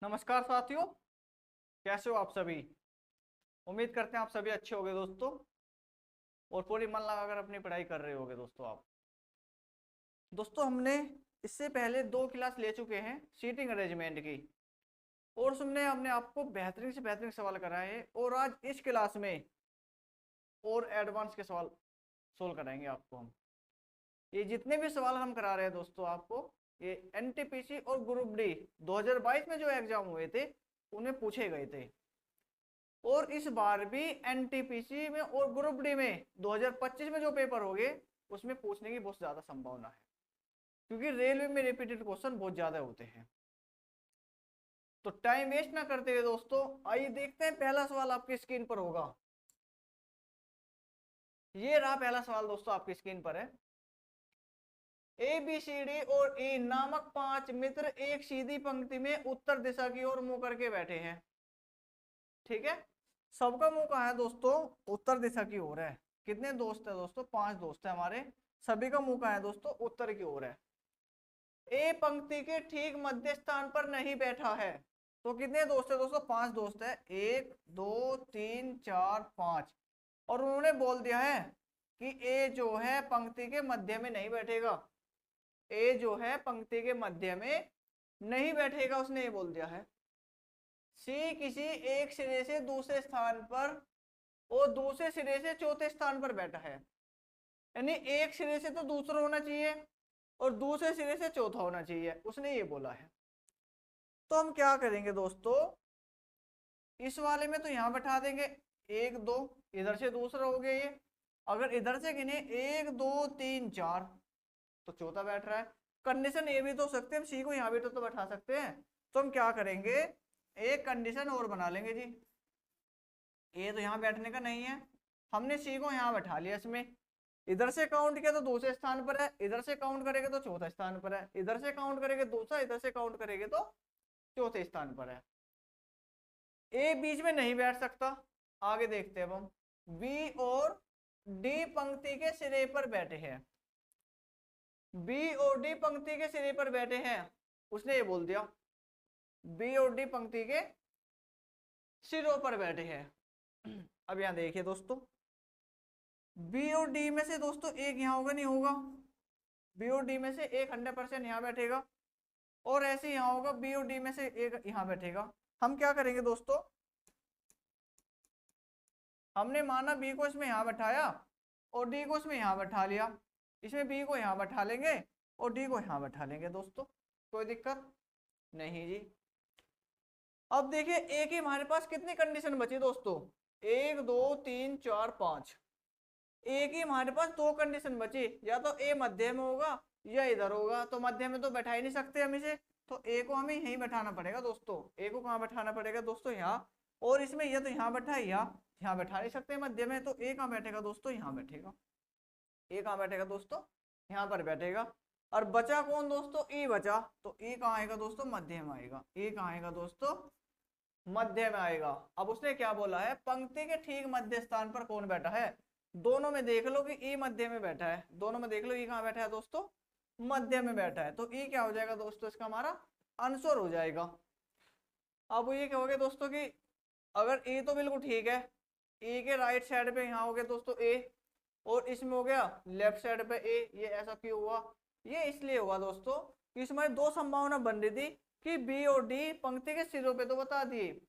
नमस्कार साथियों, कैसे हो आप सभी। उम्मीद करते हैं आप सभी अच्छे होंगे दोस्तों, और पूरी मन लगाकर अपनी पढ़ाई कर रहे होंगे दोस्तों। आप दोस्तों, हमने इससे पहले 2 क्लास ले चुके हैं सीटिंग अरेंजमेंट की, और उसमें हमने आपको बेहतरीन से बेहतरीन सवाल कराए हैं। और आज इस क्लास में और एडवांस के सवाल सोल्व कराएंगे आपको हम। ये जितने भी सवाल हम करा रहे हैं दोस्तों आपको, ये एनटीपीसी और ग्रुप डी 2022 में जो एग्जाम हुए थे उनमें पूछे गए थे। और इस बार भी एनटीपीसी में और ग्रुप डी में 2025 में जो पेपर होंगे उसमें पूछने की बहुत ज्यादा संभावना है, क्योंकि रेलवे में रिपीटेड क्वेश्चन बहुत ज्यादा होते हैं। तो टाइम वेस्ट ना करते हुए दोस्तों, आइए देखते हैं। पहला सवाल आपकी स्क्रीन पर होगा। ये रहा पहला सवाल दोस्तों, आपकी स्क्रीन पर है। ए बी सी डी और ई नामक 5 मित्र एक सीधी पंक्ति में उत्तर दिशा की ओर मुंह करके बैठे हैं। ठीक है, सबका मुंह कहाँ है दोस्तों? उत्तर दिशा की ओर है। कितने दोस्त है दोस्तों? 5 दोस्त है हमारे। सभी का मुंह कहाँ है दोस्तों? उत्तर की ओर है। ए पंक्ति के ठीक मध्य स्थान पर नहीं बैठा है। तो कितने दोस्त है दोस्तों? 5 दोस्त है। 1 2 3 4 5। और उन्होंने बोल दिया है कि ए जो है पंक्ति के मध्य में नहीं बैठेगा। ए जो है पंक्ति के मध्य में नहीं बैठेगा, उसने ये बोल दिया है। सी किसी एक सिरे से दूसरे स्थान पर और दूसरे सिरे से चौथे स्थान पर बैठा है। यानी एक सिरे से तो दूसरा होना चाहिए और दूसरे सिरे से चौथा होना चाहिए, उसने ये बोला है। तो हम क्या करेंगे दोस्तों, इस वाले में तो यहां बैठा देंगे 1 2, इधर से दूसरा हो गया ये। अगर इधर से गिने 1 2 3 4, तो चौथा बैठ रहा है। कंडीशन ये भी तो सकते हैं, सी को यहाँ भी तो बैठा सकते हैं। तो हम क्या करेंगे, एक कंडीशन और बना लेंगे जी। ए तो यहाँ बैठने का नहीं है, हमने सी को यहाँ बैठा लिया। इसमें इधर से काउंट किया तो दूसरे स्थान पर है, इधर से काउंट करेंगे तो चौथे स्थान पर है, इधर से काउंट करेंगे दूसरा, इधर से काउंट करेंगे तो चौथे स्थान पर है। ए बीच में नहीं बैठ सकता। आगे देखते हैं अब हम। बी और डी पंक्ति के सिरे पर बैठे हैं। बी और डी पंक्ति के सिरे पर बैठे हैं, उसने ये बोल दिया। बी और डी पंक्ति के सिरों पर बैठे हैं। अब यहां देखिए दोस्तों, बी और डी में से दोस्तों एक यहां होगा, नहीं होगा? बी और डी में से एक 100% यहां बैठेगा, और ऐसे यहां होगा बी और डी में से एक यहां बैठेगा। हम क्या करेंगे दोस्तों, हमने माना बी को इसमें यहां बैठाया और डी को इसमें यहां बैठा लिया। इसमें बी को यहां बैठा लेंगे और डी को यहां बैठा लेंगे दोस्तों, कोई दिक्कत नहीं जी। अब देखिए ए की हमारे पास कितनी कंडीशन बची दोस्तों? 1 2 3 4 5। ए की हमारे पास 2 कंडीशन बची, या तो ए मध्य में होगा या इधर होगा। तो मध्य में तो बैठा ही नहीं सकते हम इसे, तो ए को हमें यहीं बैठाना पड़ेगा दोस्तों। ए को कहाँ बैठाना पड़ेगा दोस्तों? यहाँ। और इसमें ये तो यहाँ बैठा है, यहाँ बैठा नहीं सकते मध्य में, तो ए कहाँ बैठेगा दोस्तों? यहाँ बैठेगा। ए कहाँ बैठेगा दोस्तों? यहाँ पर बैठेगा। और बचा कौन दोस्तों? ई बचा। तो ई कहाँ आएगा दोस्तों? मध्य में आएगा। ई कहाँ आएगा दोस्तों? मध्य में आएगा। अब उसने क्या बोला है, पंक्ति के ठीक मध्य स्थान पर कौन बैठा है? दोनों में देख लो कि ई मध्य में बैठा है। दोनों में देख लो ई कहाँ बैठा है दोस्तों? मध्य में बैठा है। तो ई क्या हो जाएगा दोस्तों? इसका हमारा आंसर हो जाएगा। अब ये क्या हो गया दोस्तों कि अगर ई तो बिल्कुल ठीक है, ई के राइट साइड पे यहाँ हो गया दोस्तों ए, और इसमें हो गया लेफ्ट साइड पे ए। ये ऐसा क्यों हुआ? ये इसलिए हुआ दोस्तों कि इसमें 2 संभावना बन रही थी कि बी और डी पंक्ति के सिरों पे तो बता दिए।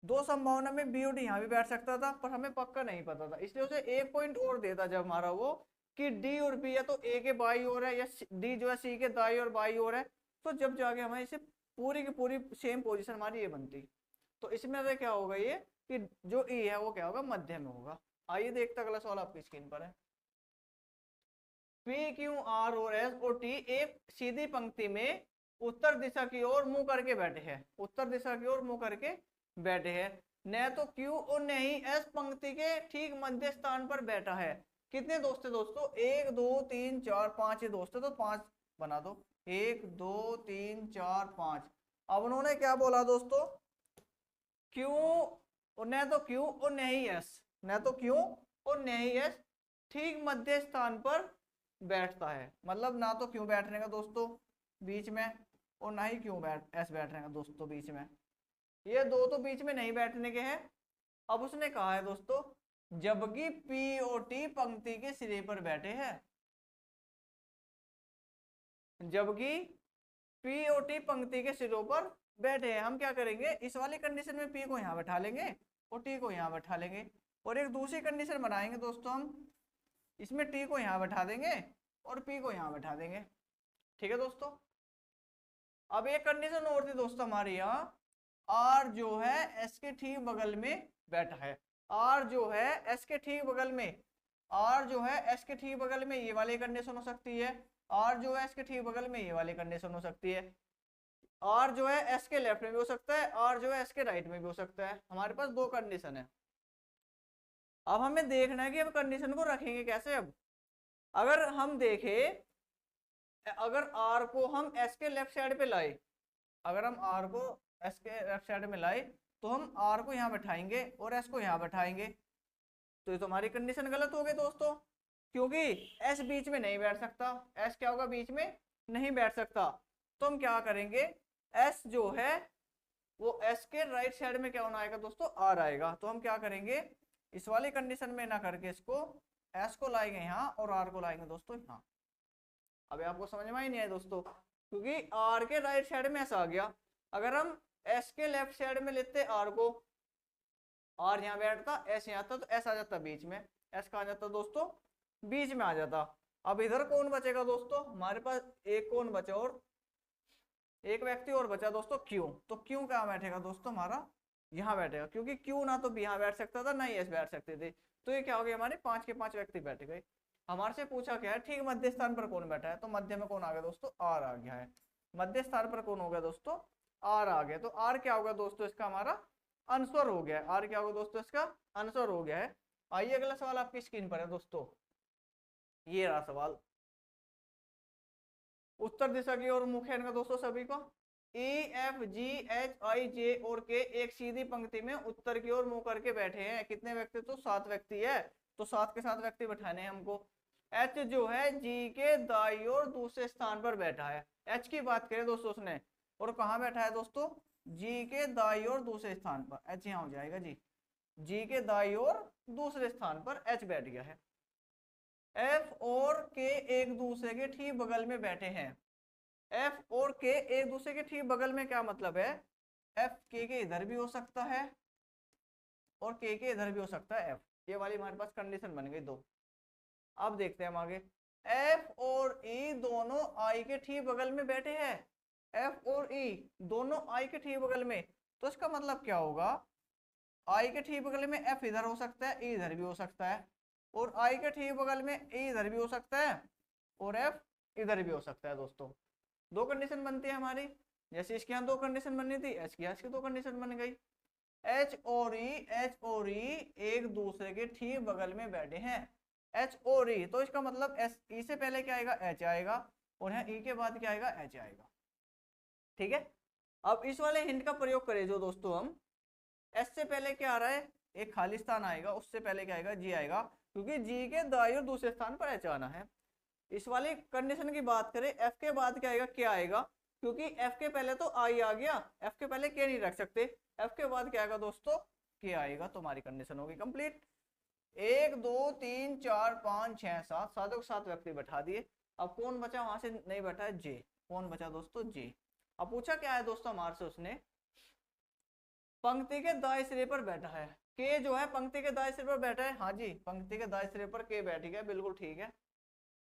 2 संभावना में बी और डी यहाँ भी बैठ सकता था, पर हमें पक्का नहीं पता था, इसलिए उसे 1 पॉइंट और देता जब हमारा वो कि डी और बी या तो ए के बाई ओर है या डी जो है सी के दाई और बाई ओर है। तो जब जाके हमें इसे पूरी की पूरी सेम पोजीशन हमारी ये बनती। तो इसमें से क्या होगा ये कि जो ई है वो क्या होगा? मध्य में होगा। आइए देखते अगला सवाल आपकी स्क्रीन पर है। पी क्यू आर और एस और टी एक सीधी पंक्ति में उत्तर दिशा की ओर मुंह करके बैठे हैं। उत्तर दिशा की ओर मुंह करके बैठे हैं। न तो क्यू और न ही एस पंक्ति के ठीक मध्य स्थान पर बैठा है। कितने दोस्त है दोस्तों? 1 2 3 4 5 दोस्त है, तो 5 बना दो। 1 2 3 4 5। अब उन्होंने क्या बोला दोस्तों? क्यू और न तो क्यू और न ही एस, न तो क्यू और न ही एस ठीक मध्य स्थान पर बैठता है। मतलब ना तो क्यों बैठने का दोस्तों बीच में, और ना ही क्यू एस बैठ रहे हैं दोस्तों बीच में। ये दो तो बीच में नहीं बैठने के हैं। अब उसने कहा है दोस्तों जबकि पी और टी पंक्ति के सिरे पर बैठे हैं, जबकि पी और टी पंक्ति के सिरों पर बैठे हैं, हम क्या करेंगे इस वाली कंडीशन में पी को यहां बैठा लेंगे और टी को यहां बैठा लेंगे। और एक दूसरी कंडीशन बनाएंगे दोस्तों हम, इसमें टी को यहां बैठा देंगे और पी को यहां बैठा देंगे। ठीक है दोस्तों। अब एक कंडीशन और थी दोस्तों हमारे यहाँ, आर जो है एस के ठीक बगल में बैठा है, आर जो है एस के ठीक बगल में, आर जो है एस के ठीक बगल में, ये वाली कंडीशन हो सकती है। आर जो है एस के ठीक बगल में, ये वाली कंडीशन हो सकती है। आर जो है एस के लेफ्ट में भी हो सकता है, आर जो है एस के राइट में भी हो सकता है। हमारे पास दो कंडीशन है। अब हमें देखना है कि हम कंडीशन को रखेंगे कैसे। अब अगर हम देखें, अगर आर को हम एस के लेफ्ट साइड पे लाए, अगर हम आर को एस के लेफ्ट साइड में लाए तो हम आर को यहाँ बैठाएंगे और एस को यहाँ बैठाएंगे, तो ये तो हमारी कंडीशन गलत हो गई दोस्तों, क्योंकि एस बीच में नहीं बैठ सकता। एस क्या होगा, बीच में नहीं बैठ सकता। तो हम क्या करेंगे, एस जो है वो एस के राइट साइड में क्या होना आएगा दोस्तों, आर आएगा। तो हम क्या करेंगे, इस वाली कंडीशन में ना करके इसको एस को लाएंगे यहाँ और आर को लाएंगे दोस्तों यहाँ। अभी आपको समझ में ही नहीं आया दोस्तों, क्योंकि आर के राइट साइड में एस आ गया। अगर हम एस के लेफ्ट साइड में लेते आर को, आर यहाँ बैठता, एस यहाँ आता, तो एस आ जाता बीच में, एस कहाँ जाता दोस्तों, बीच में आ जाता। अब इधर कौन बचेगा दोस्तों, हमारे पास एक कौन बचा, और एक व्यक्ति और बचा दोस्तों, क्यू। तो क्यू कहाँ बैठेगा दोस्तों, हमारा यहाँ बैठेगा, क्योंकि क्यू ना तो यहाँ बैठ सकता था ना ही एस बैठ सकते थे। तो ये क्या हो गया, हमारे 5 के 5 व्यक्ति बैठ गए। हमारे से पूछा क्या है, ठीक मध्य स्थान पर कौन बैठा है, तो मध्य में कौन आ गया दोस्तों, आर आ गया है। मध्य स्थान पर कौन हो गया दोस्तों, आर आ गया। तो आर क्या होगा दोस्तों, इसका हमारा आंसर हो गया है। आर क्या होगा दोस्तों, इसका आंसर हो गया है। आइए अगला सवाल आपकी स्क्रीन पर है दोस्तों, ये रहा सवाल। उत्तर दिशा की ओर मुख है इनका दोस्तों सभी को। E F G H I J और K एक सीधी पंक्ति में उत्तर की ओर मुंह करके बैठे हैं। कितने व्यक्ति, तो 7 व्यक्ति है, तो 7 के 7 व्यक्ति बैठाने हैं हमको। H जो है G के दाईं ओर दूसरे स्थान पर बैठा है। H की बात करें दोस्तों उसने, और कहाँ बैठा है दोस्तों, G के दाईं ओर दूसरे स्थान पर। H यहाँ हो जाएगा जी, G के दाईं ओर दूसरे स्थान पर H बैठ गया है। F और K एक दूसरे के ठीक बगल में बैठे हैं। एफ और के एक दूसरे के ठीक बगल में, क्या मतलब है, एफ के इधर भी हो सकता है और के इधर भी हो सकता है एफ। ये वाली हमारे पास कंडीशन बन गई दो। अब देखते हैं हम आगे, एफ और ई दोनों आई के ठीक बगल में बैठे हैं। एफ और ई दोनों आई के ठीक बगल में, तो इसका मतलब क्या होगा, आई के ठीक बगल में एफ इधर हो सकता है, ई इधर भी हो सकता है, और आई के ठीक बगल में ई इधर भी हो सकता है और एफ इधर भी हो सकता है दोस्तों। दो कंडीशन बनती है हमारी, जैसे इसके यहाँ दो कंडीशन बननी थी, एच की की दो कंडीशन बन गई। एच और ई एक दूसरे के ठीक बगल में बैठे हैं। एच और ई, तो इसका मतलब एस, ई से पहले क्या आएगा, एच आएगा, और यहाँ ई के बाद क्या आएगा, एच आएगा। ठीक है। अब इस वाले हिंट का प्रयोग करें जो दोस्तों, हम एस से पहले क्या आ रहा है, एक खाली स्थान आएगा, उससे पहले क्या आएगा, जी आएगा, क्योंकि जी के दाईं ओर दूसरे स्थान पर एच आना है। इस वाली कंडीशन की बात करें, एफ के बाद क्या आएगा, क्या आएगा, क्योंकि एफ के पहले तो आई आ गया, एफ के पहले के नहीं रख सकते, एफ के बाद क्या आएगा दोस्तों, के आएगा। तो हमारी कंडीशन होगी कंप्लीट। 1 2 3 4 5 6 7, 7 को 7 व्यक्ति बैठा दिए। अब कौन बचा, वहां से नहीं बैठा है, जे। कौन बचा दोस्तों, जे। अब पूछा क्या है दोस्तों हमारे से उसने, पंक्ति के दाएं सिरे पर बैठा है। के जो है पंक्ति के दाएं सिरे पर बैठा है, हाँ जी, पंक्ति के दाएं सिरे पर के बैठ गया, बिल्कुल ठीक है।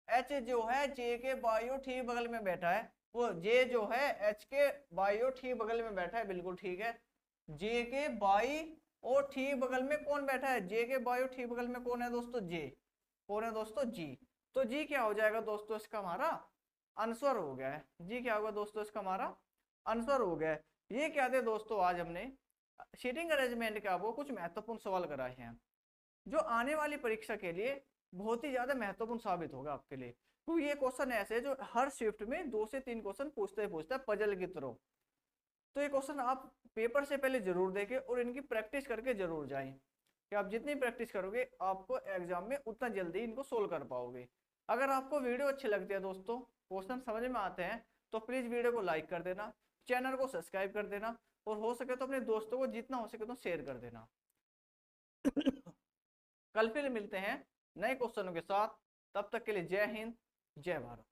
एच जो है जे के बाईं ठीक बगल में बैठा है, वो जे जो है एच के बाईं ठीक बगल में बैठा है, बिल्कुल ठीक है। जे के बाईं और ठीक बगल में कौन बैठा है, जे के बाईं ठीक बगल में कौन है दोस्तों, जे। कौन है दोस्तों, जी। तो जी क्या हो जाएगा दोस्तों, इसका हमारा आंसर हो गया है। जी क्या होगा दोस्तों, इसका हमारा आंसर हो गया है। ये क्या थे दोस्तों, आज हमने सीटिंग अरेंजमेंट के आपको कुछ महत्वपूर्ण सवाल कराए हैं, जो आने वाली परीक्षा के लिए बहुत ही ज्यादा महत्वपूर्ण साबित होगा आपके लिए। तो ये क्वेश्चन ऐसे जो हर शिफ्ट में 2 से 3 क्वेश्चन पूछते पजल की तरह। तो ये क्वेश्चन आप पेपर से पहले जरूर देखें और इनकी प्रैक्टिस करके जरूर जाएं, कि आप जितनी प्रैक्टिस करोगे आपको एग्जाम में उतना जल्दी इनको सोल्व कर पाओगे। अगर आपको वीडियो अच्छी लगती है दोस्तों, क्वेश्चन समझ में आते हैं, तो प्लीज वीडियो को लाइक कर देना, चैनल को सब्सक्राइब कर देना, और हो सके तो अपने दोस्तों को जितना हो सके तो शेयर कर देना। कल फिर मिलते हैं नए क्वेश्चनों के साथ, तब तक के लिए जय हिंद, जय भारत।